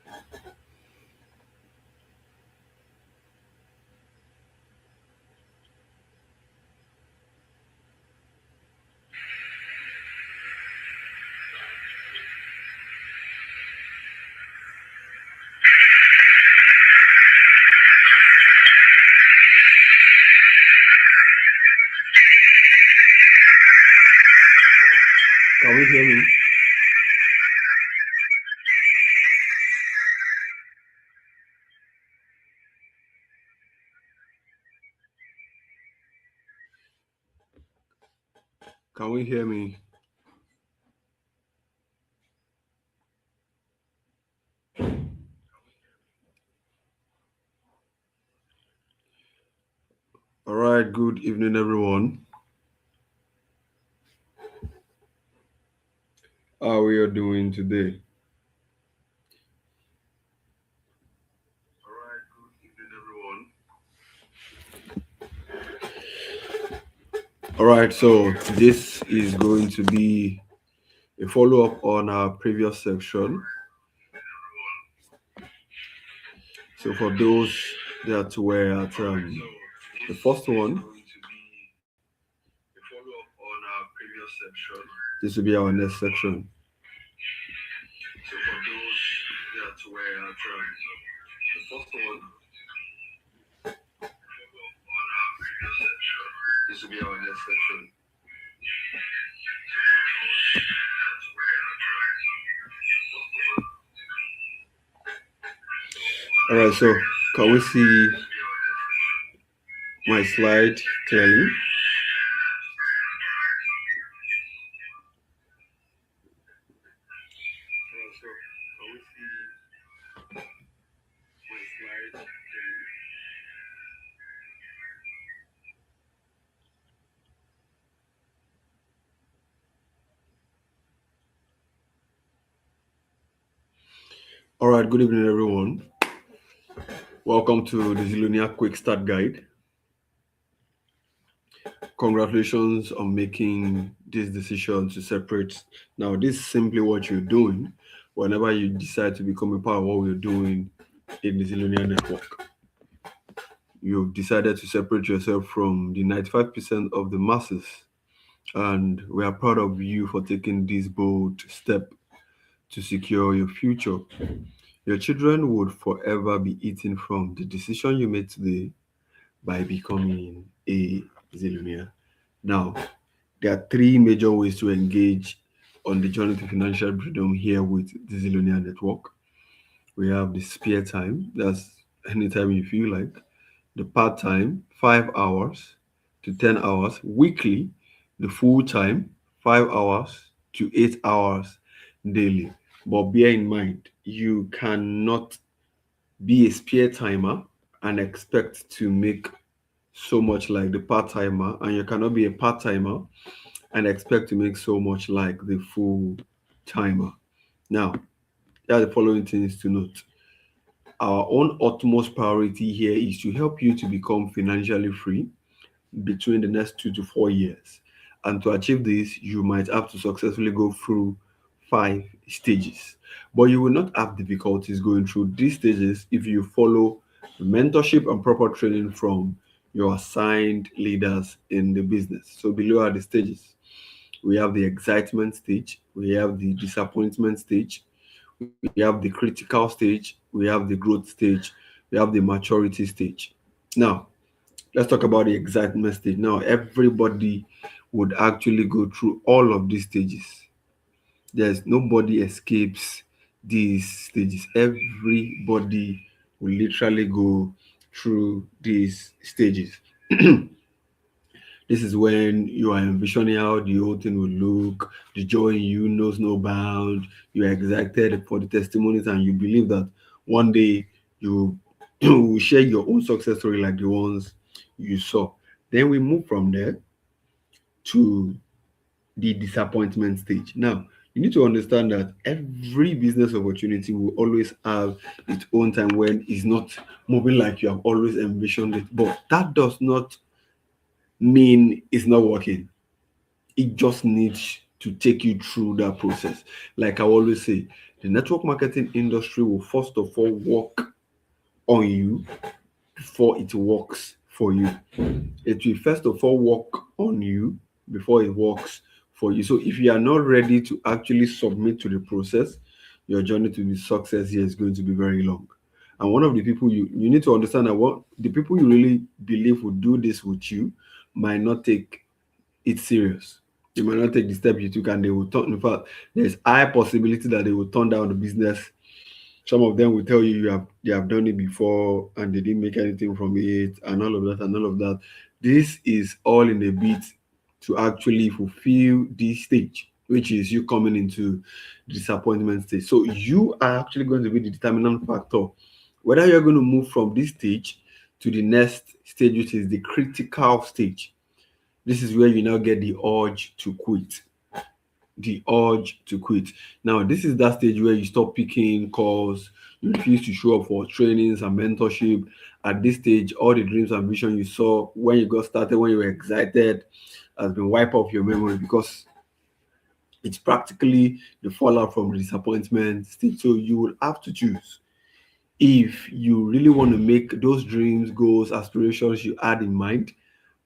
Can we hear me? Can we hear me? All right, good evening, everyone. How are you doing today? All right, good evening, everyone. All right, so this is going to be a follow-up on our previous section. So for those that were at the first one, this will be our next section. So for those that were at the first one, this will be our next section. All right, so can we see my slide clearly? All right, good evening, everyone. Welcome to the Zillionaires Quick Start Guide. Congratulations on making this decision to separate. Now, this is simply what you're doing whenever you decide to become a part of what we're doing in the Zillionaires network. You've decided to separate yourself from the 95% of the masses, and we are proud of you for taking this bold step to secure your future. Your children would forever be eating from the decision you made today by becoming a Zillionaire. Now, there are three major ways to engage on the journey to financial freedom here with the Zillionaire network. We have the spare time, that's anytime you feel like, the part time, 5 hours to 10 hours weekly, the full time, 5 hours to 8 hours daily. But bear in mind, you cannot be a spare timer and expect to make so much like the part timer, and you cannot be a part timer and expect to make so much like the full timer. Now, there are the following things to note. Our own utmost priority here is to help you to become financially free between the next 2 to 4 years. And to achieve this, you might have to successfully go through 5 stages. But you will not have difficulties going through these stages if you follow mentorship and proper training from your assigned leaders in the business. So below are the stages. We have the excitement stage, we have the disappointment stage, we have the critical stage, we have the growth stage, we have the maturity stage. Now, let's talk about the excitement stage. Now, everybody would actually go through all of these stages. There's nobody escapes these stages. Everybody will literally go through these stages. This is when you are envisioning how the whole thing will look, the joy in you knows no bound, you are excited for the testimonies, and you believe that one day you, you will share your own success story like the ones you saw. Then we move from there to the disappointment stage. Now, you need to understand that every business opportunity will always have its own time when it's not moving like you have always envisioned it. But that does not mean it's not working. It just needs to take you through that process. Like I always say, The network marketing industry will first of all work on you before it works for you. It will first of all work on you before it works for you. So if you are not ready to actually submit to the process, your journey to the success here is going to be very long. And one of the people you need to understand that what the people you really believe will do this with you might not take it serious. They might not take the step you took, and they will turn. In fact, there's high possibility that they will turn down the business. Some of them will tell you they have done it before and they didn't make anything from it, and all of that and all of that. This is all in a bit to actually fulfill this stage, which is you coming into the disappointment stage. So you are actually going to be the determinant factor whether you're going to move from this stage to the next stage, which is the critical stage. This is where you now get the urge to quit. The urge to quit. Now, this is that stage where you stop picking calls, you refuse to show up for trainings and mentorship. At this stage, all the dreams and vision you saw when you got started, when you were excited, has been wiped off your memory because it's practically the fallout from the disappointment stage. So you will have to choose if you really want to make those dreams, goals, aspirations you had in mind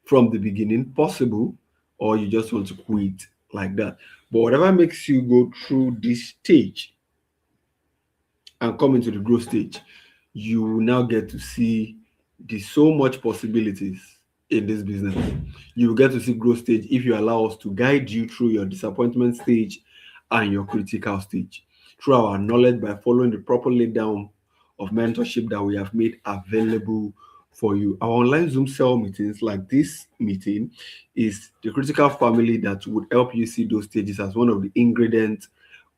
from the beginning possible, or you just want to quit like that. But whatever makes you go through this stage and come into the growth stage, you will now get to see there's so much possibilities in this business. You will get to see growth stage if you allow us to guide you through your disappointment stage and your critical stage through our knowledge by following the proper lay down of mentorship that we have made available for you. Our online Zoom cell meetings, like this meeting, is the critical family that would help you see those stages as one of the ingredients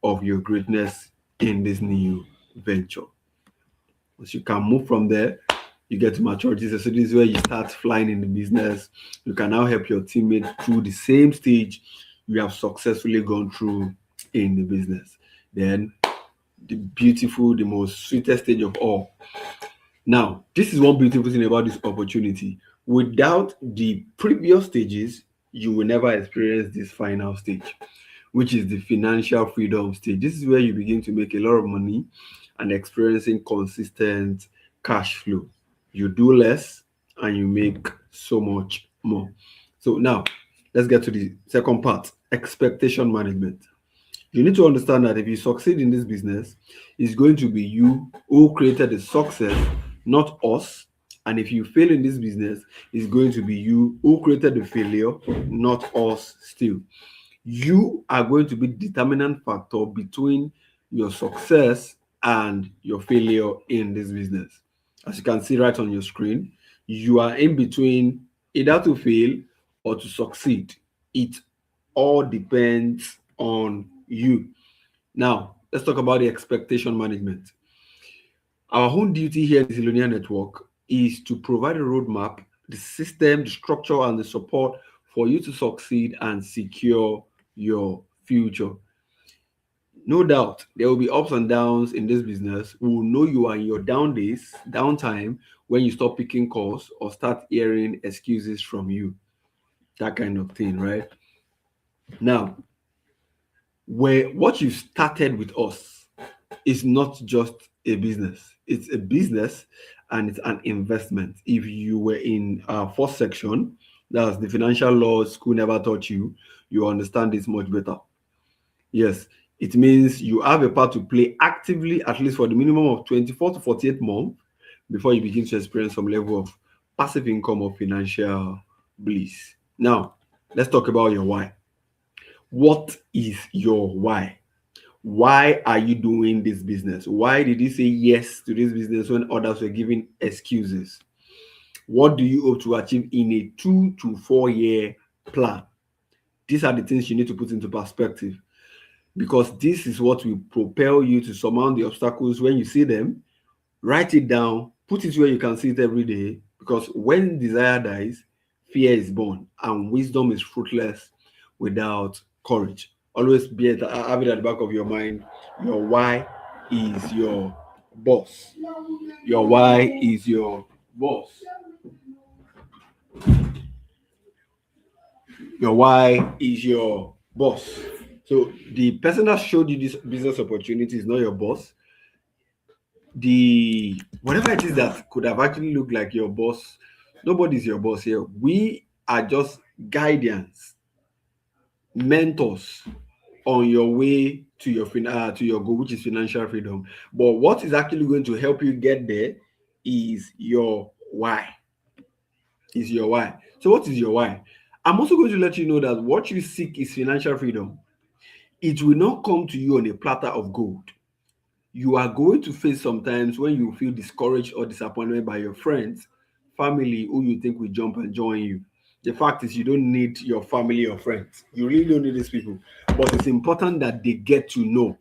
of your greatness in this new venture. Once you can move from there, you get to maturity. So this is where you start flying in the business. You can now help your teammates through the same stage you have successfully gone through in the business. Then the beautiful, the most sweetest stage of all. Now, this is one beautiful thing about this opportunity. Without the previous stages, you will never experience this final stage, which is the financial freedom stage. This is where you begin to make a lot of money and experiencing consistent cash flow. You do less and you make so much more. So now, let's get to the second part, expectation management. You need to understand that if you succeed in this business, it's going to be you who created the success, not us. And if you fail in this business, it's going to be you who created the failure, not us still. You are going to be the determinant factor between your success and your failure in this business. As you can see right on your screen, you are in between either to fail or to succeed. It all depends on you. Now, let's talk about the expectation management. Our own duty here in the Zillionaire Network is to provide a roadmap, the system, the structure, and the support for you to succeed and secure your future. No doubt there will be ups and downs in this business. We will know you are in your down days, downtime, when you stop picking calls or start hearing excuses from you. That kind of thing, right? Now, what you started with us is not just a business, it's a business and it's an investment. If you were in our first section, that's the financial law school never taught you, you understand this much better. Yes, it means you have a part to play actively, at least for the minimum of 24 to 48 months before you begin to experience some level of passive income or financial bliss. Now, let's talk about your why. What is your why? Why are you doing this business? Why did you say yes to this business when others were giving excuses? What do you hope to achieve in a 2 to 4 year plan? These are the things you need to put into perspective, because this is what will propel you to surmount the obstacles when you see them. Write it down, put it where you can see it every day, because when desire dies, fear is born, and wisdom is fruitless without courage. Always have it at the back of your mind. Your why is your boss. Your why is your boss. Your why is your boss. So the person that showed you this business opportunity is not your boss. The whatever it is that could have actually looked like your boss, nobody's your boss here. We are just guidance, mentors on your way to your goal, which is financial freedom. But what is actually going to help you get there is your why. Is your why. So what is your why? I'm also going to let you know that what you seek is financial freedom. It will not come to you on a platter of gold. You are going to face sometimes when you feel discouraged or disappointed by your friends, family who you think will jump and join you. The fact is, you don't need your family or friends. You really don't need these people. But it's important that they get to know.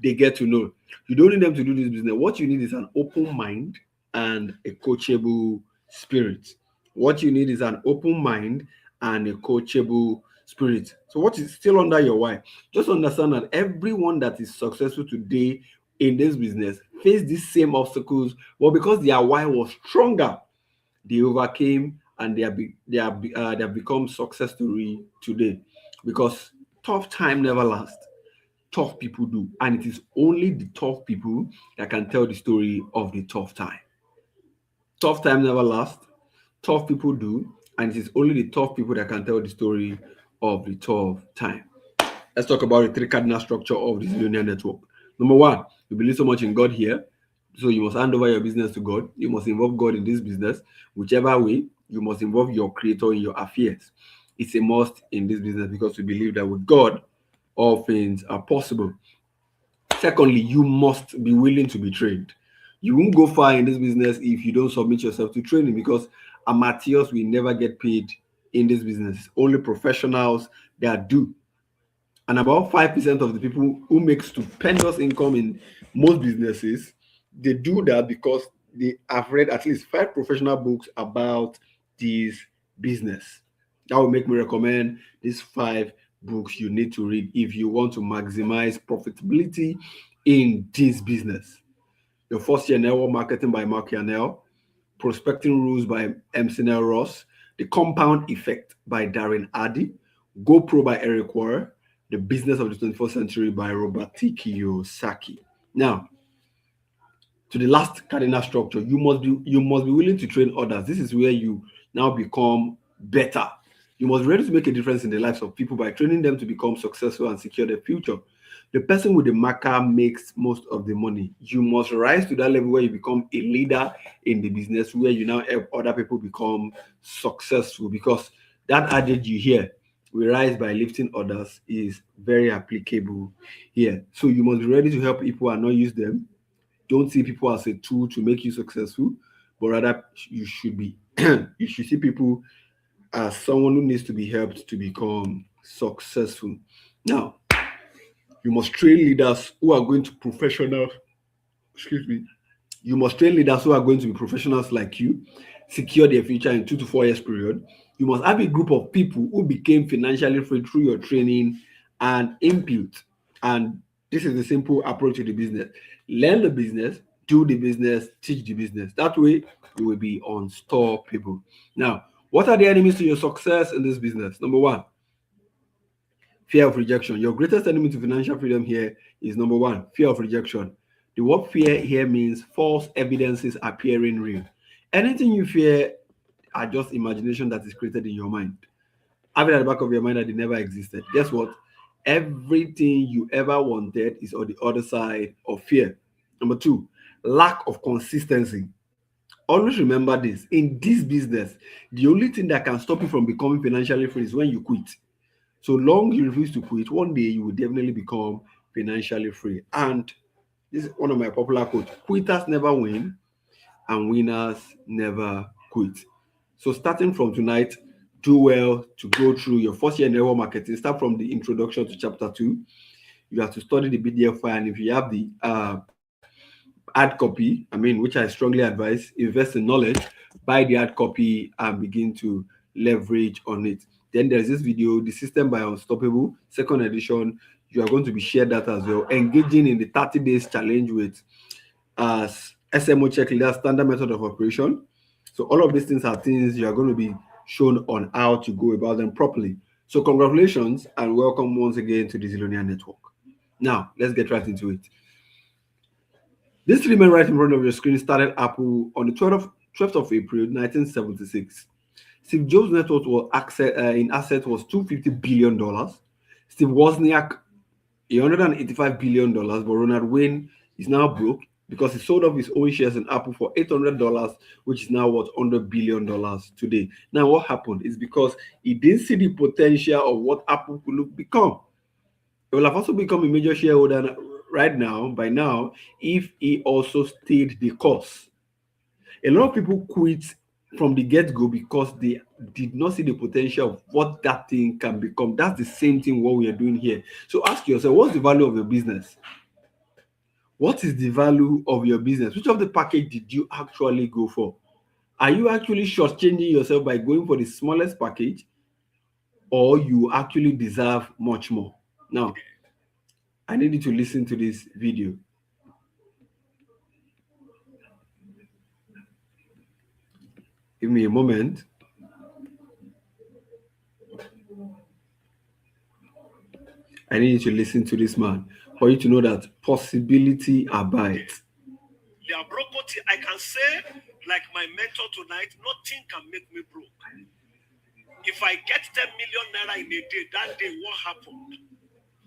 They get to know. You don't need them to do this business. What you need is an open mind and a coachable spirit. What you need is an open mind and a coachable spirit. So, what is still under your why? Just understand that everyone that is successful today in this business face these same obstacles, but because their why was stronger, they overcame and they have become success story today. Because tough time never lasts, tough people do, and it is only the tough people that can tell the story of the tough time. Tough time never lasts, tough people do, and it is only the tough people that can tell the story of the tough time. Let's talk about the three cardinal structure of the Zillionaire network. Number one, you believe so much in God here, so you must hand over your business to God. You must involve God in this business. Whichever way, you must involve your creator in your affairs. It's a must in this business because we believe that with God, all things are possible. Secondly, you must be willing to be trained. You won't go far in this business if you don't submit yourself to training, because amateurs will never get paid in this business. Only professionals that do. And about 5% of the people who make stupendous income in most businesses, they do that because they have read at least 5 professional books about this business. That will make me recommend these 5 books you need to read if you want to maximize profitability in this business. Your First Year Network Marketing by Mark Yanel, Prospecting Rules by MC Ross, The Compound Effect by Darren Addy, GoPro by Eric Warren, The Business of the 21st Century by Robert T. Kiyosaki. Now, to the last cardinal structure, you must be willing to train others. This is where you now become better. You must be ready to make a difference in the lives of people by training them to become successful and secure their future. The person with the marker makes most of the money. You must rise to that level where you become a leader in the business, where you now help other people become successful. Because that adage you hear, we rise by lifting others, is very applicable here. So you must be ready to help people and not use them. Don't see people as a tool to make you successful, but rather you should be you should see people as someone who needs to be helped to become successful. Now, you must train leaders who are going to professional excuse me you must train leaders who are going to be professionals like you, secure their future in 2 to 4 years period. You must have a group of people who became financially free through your training and input. And this is the simple approach to the business. Learn the business, do the business, teach the business. That way, you will be unstoppable. Now, what are the enemies to your success in this business? Number one, fear of rejection. Your greatest enemy to financial freedom here is number one, fear of rejection. The word fear here means false evidences appearing real. Anything you fear are just imagination that is created in your mind. Have it at the back of your mind that it never existed. Guess what? Everything you ever wanted is on the other side of fear. Number two, lack of consistency. Always remember this. In this business, the only thing that can stop you from becoming financially free is when you quit. So long you refuse to quit, one day you will definitely become financially free. And this is one of my popular quotes: quitters never win and winners never quit. So starting from tonight, do well to go through your first year network marketing. Start from the introduction to chapter 2. You have to study the PDF file, and if you have the hard copy, which I strongly advise, invest in knowledge, buy the hard copy and begin to leverage on it. Then there's this video, The System by Unstoppable, second edition. You are going to be shared that as well. Engaging in the 30 days challenge with SMO checklist, standard method of operation. So all of these things are things you are going to be shown on how to go about them properly. So congratulations and welcome once again to the Zillionaire Network. Now, let's get right into it. This three men right in front of your screen started Apple on the 12th of April 1976. Steve Jobs' net worth in assets was $250 billion. Steve Wozniak, $185 billion, but Ronald Wayne is now broke because he sold off his own shares in Apple for $800, which is now worth $100 billion today. Now, what happened is because he didn't see the potential of what Apple could become. He will have also become a major shareholder right now, by now, if he also stayed the course. A lot of people quit from the get-go because they did not see the potential of what that thing can become. That's the same thing what we are doing here. So ask yourself, what's the value of your business? What is the value of your business? Which of the package did you actually go for? Are you actually shortchanging yourself by going for the smallest package, or you actually deserve much more? Now, I need you to listen to this video. Give me a moment. I need you to listen to this man for you to know that possibility abides. They are broke. I can say, like my mentor tonight, nothing can make me broke. If I get 10 million naira in a day, that day, what happened?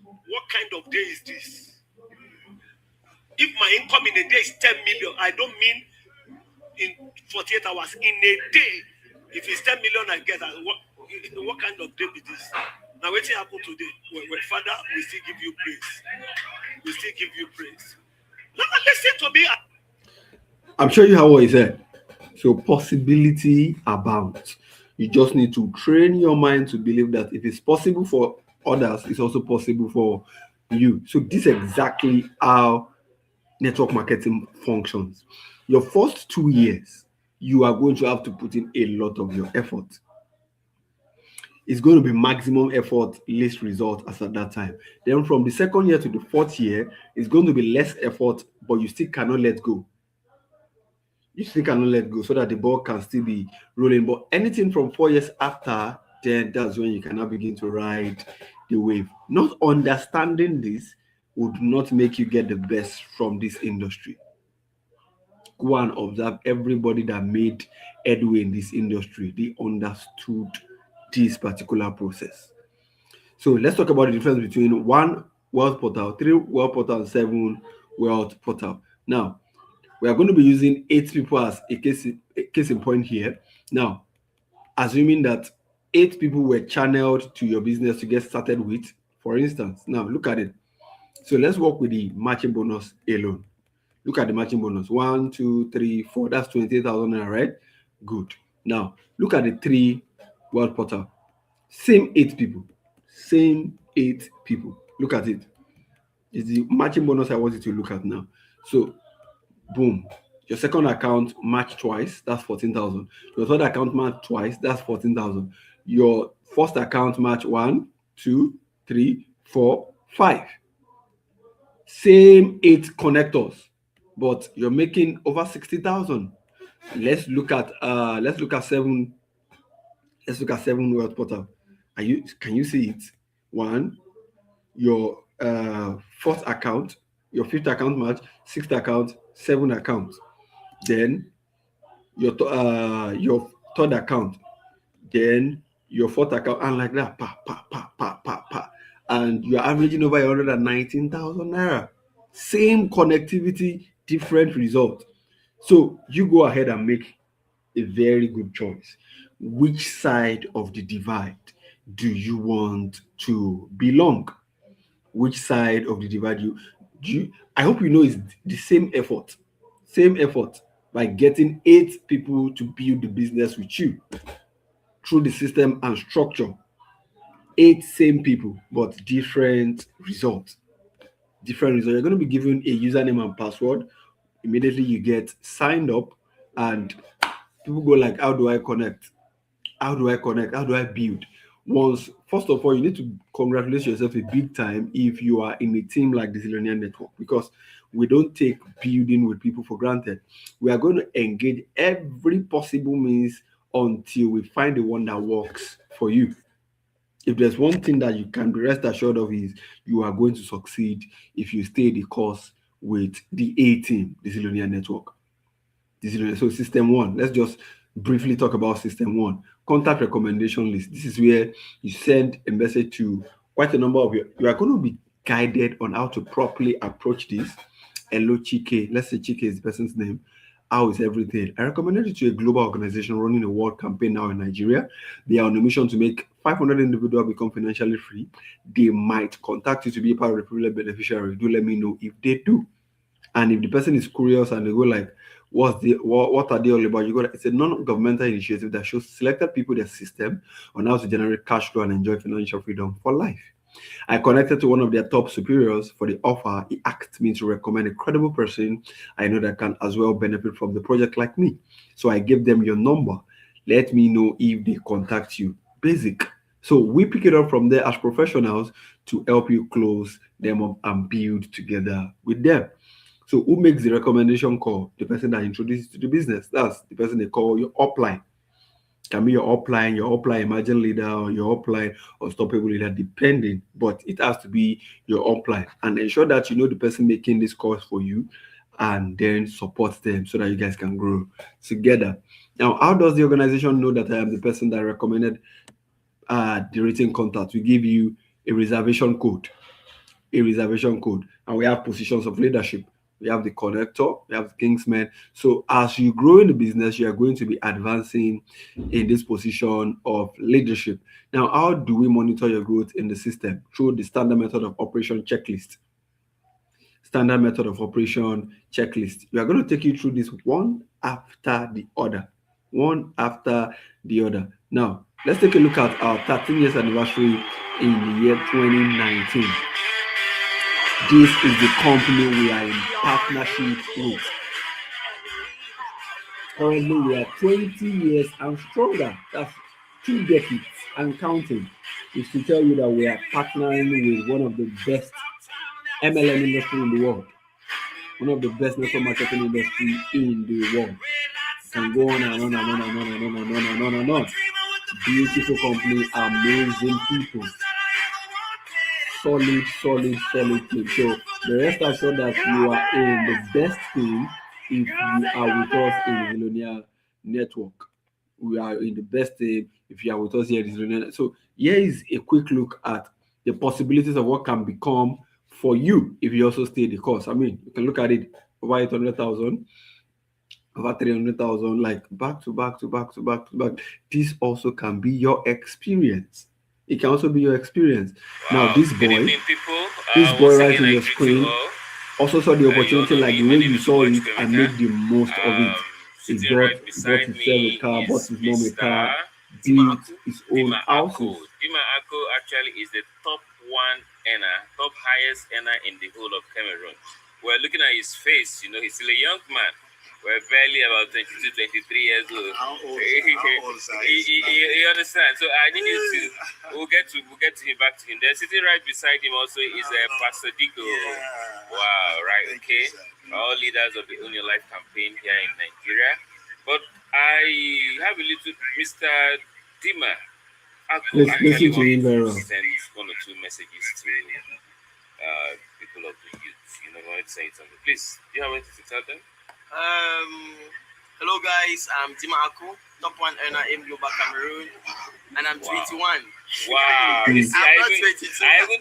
What kind of day is this? If my income in a day is 10 million, I don't mean in 48 hours. In a day, if it's 10 million I get, what kind of day is this? Now, what's happened today? Well, Father, we still give you praise. We still give you praise. Now, listen to me. I'm sure you heard what he said. So possibility abounds. You just need to train your mind to believe that if it's possible for others, it's also possible for you. So this is exactly how network marketing functions. Your first 2 years, you are going to have to put in a lot of your effort. It's going to be maximum effort, least result as at that time. Then from the second year to the fourth year, it's going to be less effort, but you still cannot let go. You still cannot let go so that the ball can still be rolling. But anything from 4 years after, then that's when you can now begin to ride the wave. Not understanding this would not make you get the best from this industry. Go and observe everybody that made headway in this industry. They understood this particular process. So let's talk about the difference between one wealth portal, three wealth portal, and seven wealth portal. Now, we are going to be using 8 people as a case in point here. Now, assuming that 8 people were channeled to your business to get started with, for instance. Now, look at it. So let's work with the matching bonus alone. Look at the matching bonus. 1, 2, 3, 4. That's 28,000 naira, right? Good. Now, look at the 3 wealth portal. Same 8 people. Same 8 people. Look at it. It's the matching bonus I want you to look at now. So, boom. Your second account match twice, that's 14,000. Your third account match twice, that's 14,000. Your first account match 1, 2, 3, 4, 5. Same 8 connectors, but you're making over 60,000. Let's look at 7. Let's look at 7 wealth portal. Can you see it? 1, your fourth account, your fifth account match, sixth account, 7 accounts. Then your third account, then your fourth account, and like that, and you're averaging over 119,000 naira. Same connectivity, different result. So you go ahead and make a very good choice. Which side of the divide do you want to belong? Which side of the divide I hope you know it's the same effort. Same effort by getting 8 people to build the business with you through the system and structure. 8 same people, but different results. Different results. You're going to be given a username and password. Immediately you get signed up, and people go like, how do I connect? How do I connect? How do I build? First of all, you need to congratulate yourself a big time if you are in a team like the Zillionaire Network, because we don't take building with people for granted. We are going to engage every possible means until we find the one that works for you. If there's one thing that you can be rest assured of is you are going to succeed if you stay the course with the A team, the Zillionaire network. So system one, let's just briefly talk about system one. Contact recommendation list. This is where you send a message to quite a number of you are going to be guided on how to properly approach this. Hello Chike. Let's say Chike is the person's name. How is everything? I recommended it to a global organization running a world campaign now in Nigeria. They are on a mission to make 500 individuals become financially free. They might contact you to be a part of the privileged beneficiary. Do let me know if they do. And if the person is curious and they go like, what are they all about? You go like, it's a non-governmental initiative that shows selected people their system on how to generate cash flow and enjoy financial freedom for life. I connected to one of their top superiors for the offer. He asked me to recommend a credible person I know that can as well benefit from the project like me. So I gave them your number. Let me know if they contact you. Basic. So we pick it up from there as professionals to help you close them up and build together with them. So who makes the recommendation call? The person that introduces you to the business. That's the person they call your upline. Can be your upline emerging leader, or your upline unstoppable leader, depending. But it has to be your upline, and ensure that you know the person making this calls for you, and then support them so that you guys can grow together. Now, how does the organization know that I am the person that recommended the written contact? We give you a reservation code, and we have positions of leadership. We have the connector, we have the kingsman. So as you grow in the business, you are going to be advancing in this position of leadership. Now, how do we monitor your growth in the system? Through the standard method of operation checklist. Standard method of operation checklist. We are going to take you through this one after the other. One after the other. Now, let's take a look at our 13 years anniversary in the year 2019. This is the company we are in partnership with. Currently, we are 20 years and stronger. That's 2 decades and counting. Is to tell you that we are partnering with one of the best MLM industry in the world. One of the best network marketing industry in the world. Can go on and on and on and on and on and on and on and on. Beautiful company, amazing people. Solid team. So the rest assured that you are in the best team if you are with us in the Zillionaire network. We are in the best team if you are with us here in the Zillionaire. So here is a quick look at the possibilities of what can become for you if you also stay the course. I mean, you can look at it over 800,000, over 300,000, like back to back. This also can be your experience. It can also be your experience. Wow. Now, this boy right on your screen also saw the opportunity like the way you saw it and made the most of it. He bought himself a car, bought his mom a car, built his own houses. Dima Ako actually is the top highest earner in the whole of Cameroon. We're looking at his face, he's still a young man. We're barely about 22, 23 years old. How old is he? You understand? So I need you to. We'll get to him, back to him. There, sitting right beside him also is Pastor Digo. Yeah. Wow, right? Okay. All leaders of the Own Your Life campaign here in Nigeria. But I have a little Mr. Dima. Let's listen to him very well. Send 1 or 2 messages to people of the youth. I want to say something. Please, do you have anything to tell them? Hello guys, I'm Dima Ako, top 1 earner in Global Cameroon, and I'm 21. Wow. I'm not 22. I even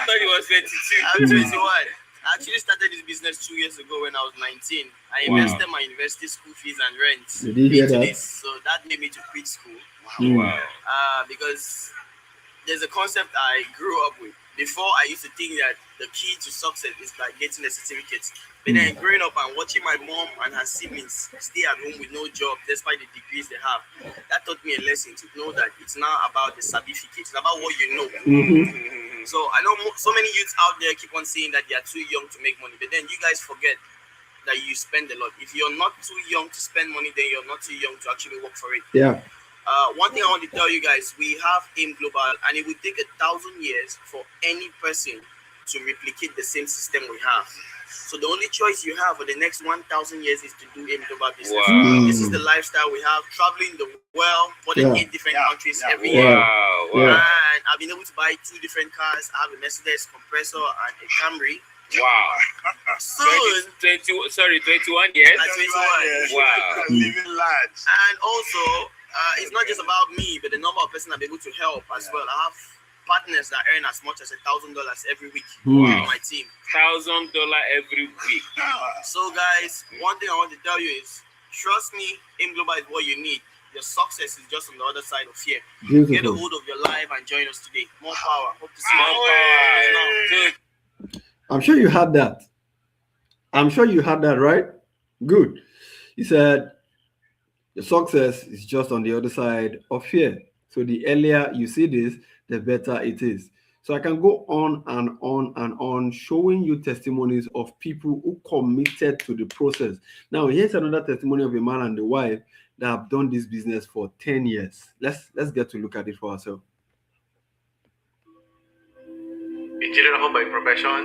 thought he was 22. I'm 21. I actually started this business 2 years ago when I was 19. I invested my university school fees and rent Did you hear that? so that made me to quit school. Wow. Because there's a concept I grew up with. Before, I used to think that the key to success is by getting a certificate. But then growing up and watching my mom and her siblings stay at home with no job despite the degrees they have, that taught me a lesson to know that it's not about the certificate, it's about what you know. So I know so many youths out there keep on saying that they are too young to make money, but then you guys forget that you spend a lot. If you're not too young to spend money, then you're not too young to actually work for it. Yeah. One thing I want to tell you guys, we have AIM Global, and it will take 1,000 years for any person to replicate the same system we have. So the only choice you have for the next 1,000 years is to do AIM Global business. Wow. This is the lifestyle we have, traveling the world, more than 8 different countries every year. Wow. And I've been able to buy 2 different cars. I have a Mercedes compressor and a Camry. Wow. Soon, 21 years. at 21. Wow. Living large. And also, it's not just about me, but the number of persons I'm able to help as well. I have partners that earn as much as $1,000 every week on my team. $1,000 every week. So, guys, one thing I want to tell you is, trust me, Aim Global is what you need. Your success is just on the other side of fear. Get a Beautiful. hold of your life and join us today. More power. Hope to see More you. power. Good. I'm sure you had that. I'm sure you had that, right? Good. He said, your success is just on the other side of fear. So the earlier you see this, the better it is. So I can go on and on and on, showing you testimonies of people who committed to the process. Now, here's another testimony of a man and a wife that have done this business for 10 years. Let's get to look at it for ourselves. Engineer ako by profession.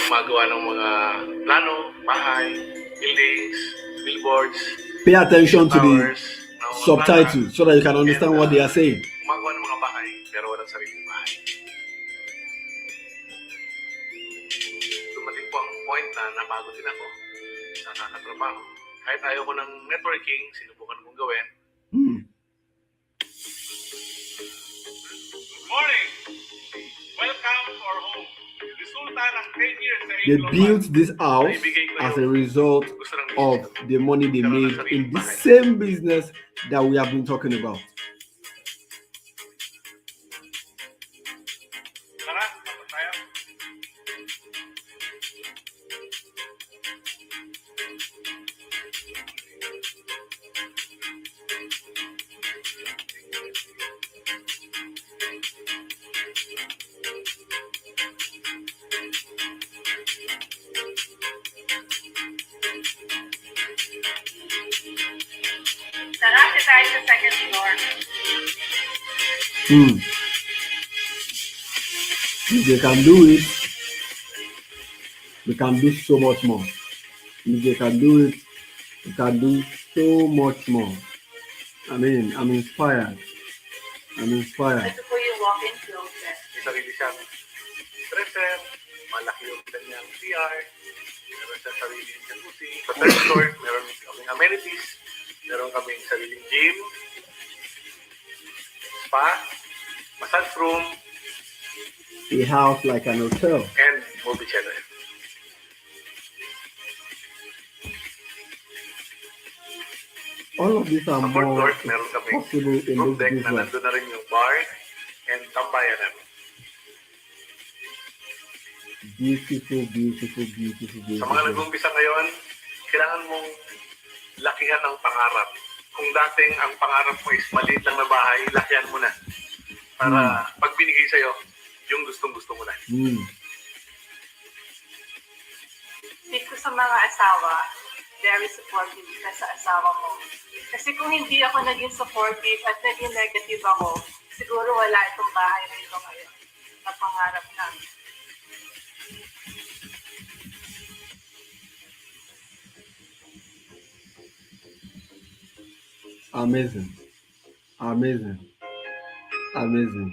Gumagawa ng mga plano, bahay, buildings, billboards, Pay attention to the towers, subtitles so that you can understand what they are saying. Gumagawa ng mga bahay, pero walang sariling bahay. Dumating po ang point na napagod din ako sa kakatrabaho. Kahit ayaw ko ng networking, sinubukan kong gawin. Good morning! Welcome to our home. Resulta ng 10 years sa They Global. built this house as a result of the money they made in the same business that we have been talking about. Tara, tapos tayo. Sarap tayo sa second floor. If they can do it, we can do so much more. If they can do it, we can do so much more. I'm inspired. Ito po yung walk-in closet. May sarili siyang dresser, malaki yung kanyang CR, meron siyang sariling jacuzzi. Sa third floor, meron kaming amenities, meron kaming sariling gym, spa, massage room, A house like an hotel. and movie channel. All of these are Sa fourth more floor, meron kaming possible in roof this deck na business. nandun na rin yung bar and tambayan namin. Beautiful. Sa mga nag-umpisa ngayon, kailangan mong lakihan ang pangarap. Kung dating ang pangarap mo is maliit lang na bahay, lakihan mo na. Para pag binigay sa'yo, yung gustong-gusto mo na. Tip ko sa mga asawa, very supportive ka sa asawa mo. Kasi kung hindi ako naging supportive at naging negative ako, siguro wala itong bahay na ito ngayon na pangarap namin. Amazing.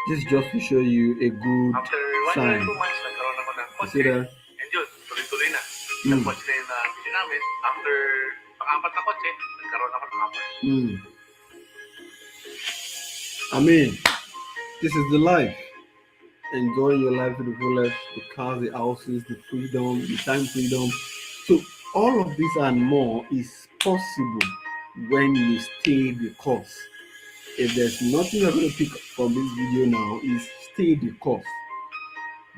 This is just to show you a good After 1 year, sign. 2 months, nagkaroon ako ng You kotse. see that? And yun, tuloy-tuloy na. Yung kotse na yun na bili namin. After pang-apat na kotse, nagkaroon ako ng apat. This is the life. Enjoy your life to the fullest, the cars, the houses, the freedom, the time freedom. So all of this and more is possible when you stay the course. If there's nothing you're going to pick up from this video now, is stay the course.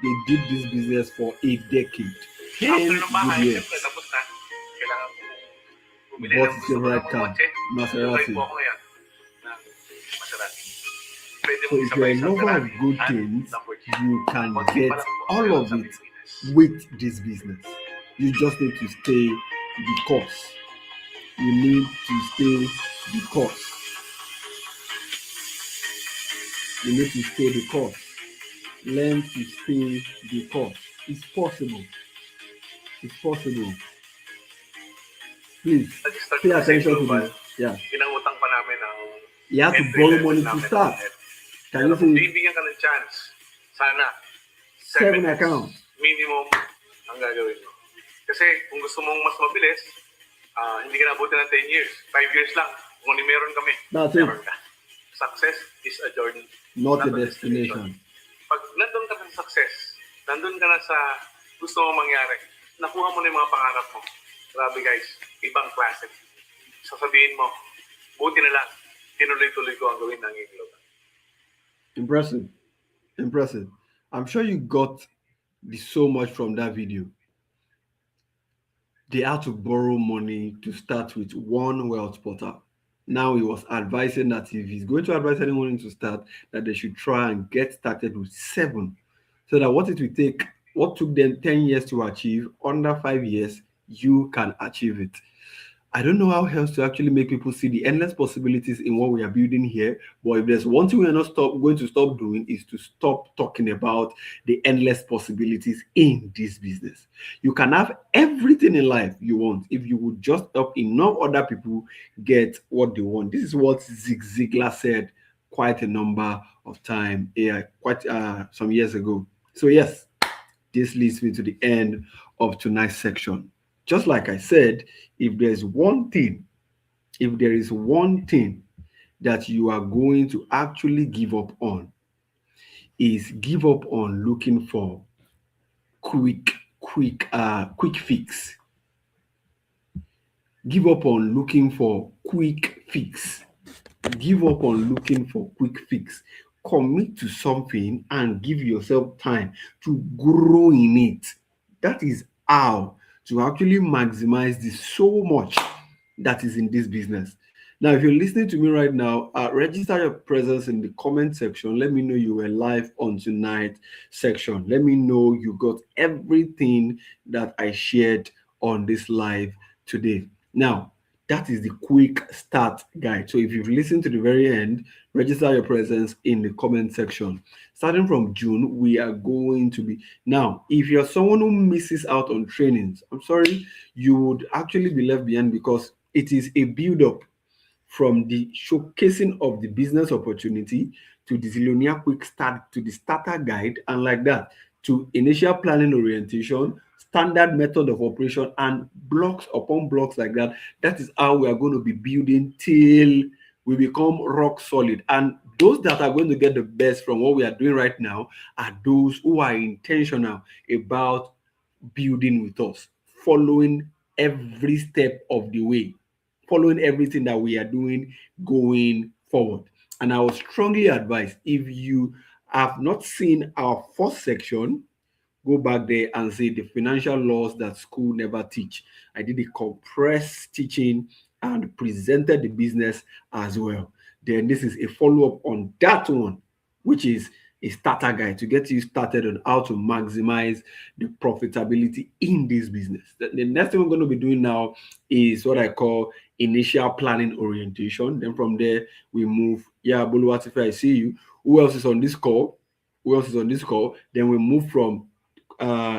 They did this business for a decade. 10 After ng bahay, good years. siyempre, tapos na. Kailangan ko bumili What ng is gusto your ko right ng car? kotse. Maserati. Try po ako ngayon ng Maserati. Pwede So mong if you're isabay a sa lover of Ferrari good at things, Lamborghini. you can Konti get pa lang po all meron of sa it Pilipinas. with this business. You just need to stay the course. You need to stay the course. You need to stay the course. Learn to stay the course. It's possible. Please Nag-start pay ko sa attention to Global. this. Yeah. Pinangutang pa namin ang You have to entry borrow level money to namin start. ng net. Can Pero you kung see bibigyan ka ng chance, sana 7 7x accounts? minimum ang gagawin mo. Kasi kung gusto mong mas mabilis, hindi ka nabuti ng 10 years. 5 years lang. Kung ano meron kami, That's it. meron ka. Success is a journey, Not a destination. Pag nandun ka sa success, nandun ka na sa gusto mong mangyari, nakuha mo na yung mga pangarap mo. Grabe guys, ibang klase. Sasabihin mo, buti na lang, tinuloy-tuloy ko ang gawin ng inyong. Impressive. Impressive. I'm sure you got so much from that video. They had to borrow money to start with one wealth portal. Now he was advising that if he's going to advise anyone to start, that they should try and get started with 7. So that what took them 10 years to achieve, under 5 years, you can achieve it. I don't know how else to actually make people see the endless possibilities in what we are building here. But if there's one thing we're not going to stop doing, is to stop talking about the endless possibilities in this business. You can have everything in life you want if you would just help enough other people get what they want. This is what Zig Ziglar said quite a number of time, quite some years ago. So yes, this leads me to the end of tonight's section. Just like I said, if there is one thing that you are going to actually give up on, is give up on looking for quick fix. Give up on looking for quick fix. Give up on looking for quick fix. Commit to something and give yourself time to grow in it. That is how to actually maximize the so much that is in this business. Now, if you're listening to me right now, register your presence in the comment section. Let me know you were live on tonight's section. Let me know you got everything that I shared on this live today. Now, that is the quick start guide. So if you've listened to the very end, register your presence in the comment section. Starting from June, we are going to be... Now, if you're someone who misses out on trainings, I'm sorry, you would actually be left behind, because it is a build-up from the showcasing of the business opportunity to the Zillionaire quick start to the starter guide, and like that to initial planning orientation, standard method of operation, and blocks upon blocks like that. That is how we are going to be building till we become rock solid. And those that are going to get the best from what we are doing right now are those who are intentional about building with us, following every step of the way, following everything that we are doing going forward. And I would strongly advise, if you have not seen our first section, go back there and see the financial laws that school never teach. I did a compressed teaching and presented the business as well. Then this is a follow-up on that one, which is a starter guide to get you started on how to maximize the profitability in this business. The next thing we're going to be doing now is what I call initial planning orientation. Then from there, we move. Yeah, Buluwatife, I see you. Who else is on this call? Then we move from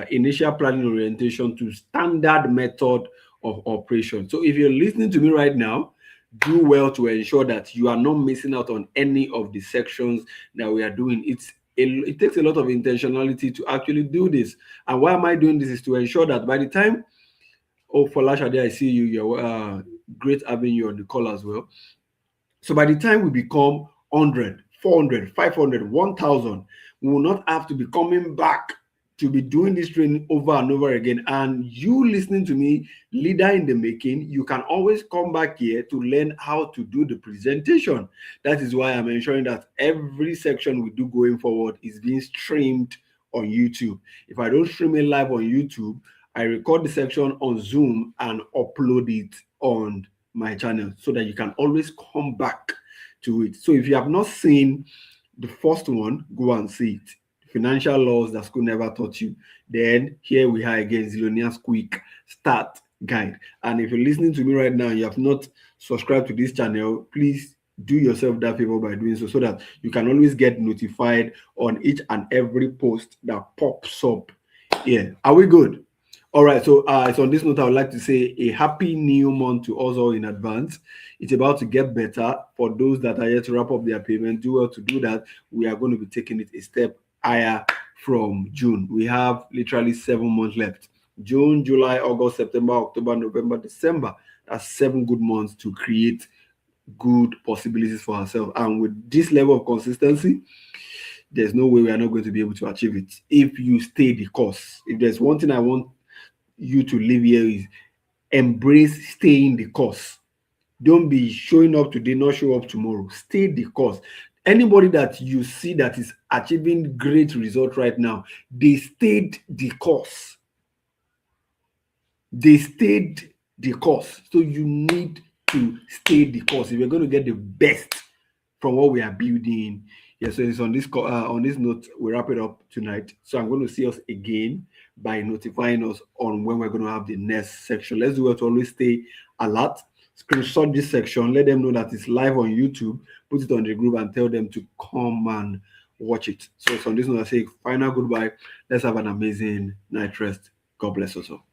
initial planning orientation to standard method of operation. So if you're listening to me right now, do well to ensure that you are not missing out on any of the sections that we are doing. It takes a lot of intentionality to actually do this. And why am I doing this? Is to ensure that by the time, Folashade, I see you, you're great having you on the call as well. So by the time we become 100, 400, 500, 1,000, we will not have to be coming back to be doing this training over and over again. And you listening to me, leader in the making, you can always come back here to learn how to do the presentation. That is why I'm ensuring that every section we do going forward is being streamed on YouTube. If I don't stream it live on YouTube, I record the section on Zoom and upload it on my channel so that you can always come back to it. So if you have not seen the first one, go and see it. Financial laws that school never taught you. Then here we are again, Zillionaires quick start guide. And if you're listening to me right now, you have not subscribed to this channel, please do yourself that favor by doing so that you can always get notified on each and every post that pops up here. Are we good? All right, so on this note, I would like to say a happy new month to us all in advance. It's about to get better. For those that are yet to wrap up their payment, do well to do that. We are going to be taking it a step higher from June. We have literally 7 months left. June, July, August, September, October, November, December. That's 7 good months to create good possibilities for ourselves. And with this level of consistency, there's no way we are not going to be able to achieve it if you stay the course. If there's one thing I want you to live here is embrace staying the course. Don't be showing up today, not show up tomorrow. Stay the course. Anybody that you see that is achieving great results right now, they stayed the course. They stayed the course. So you need to stay the course if you're going to get the best from what we are building. Yeah, so it's on this note, we wrap it up tonight. So I'm going to see us again by notifying us on when we're going to have the next section. Let's do it to always stay alert. Screenshot this section, let them know that it's live on YouTube, put it on the group and tell them to come and watch it. So it's on this note, I say final goodbye. Let's have an amazing night rest. God bless us all.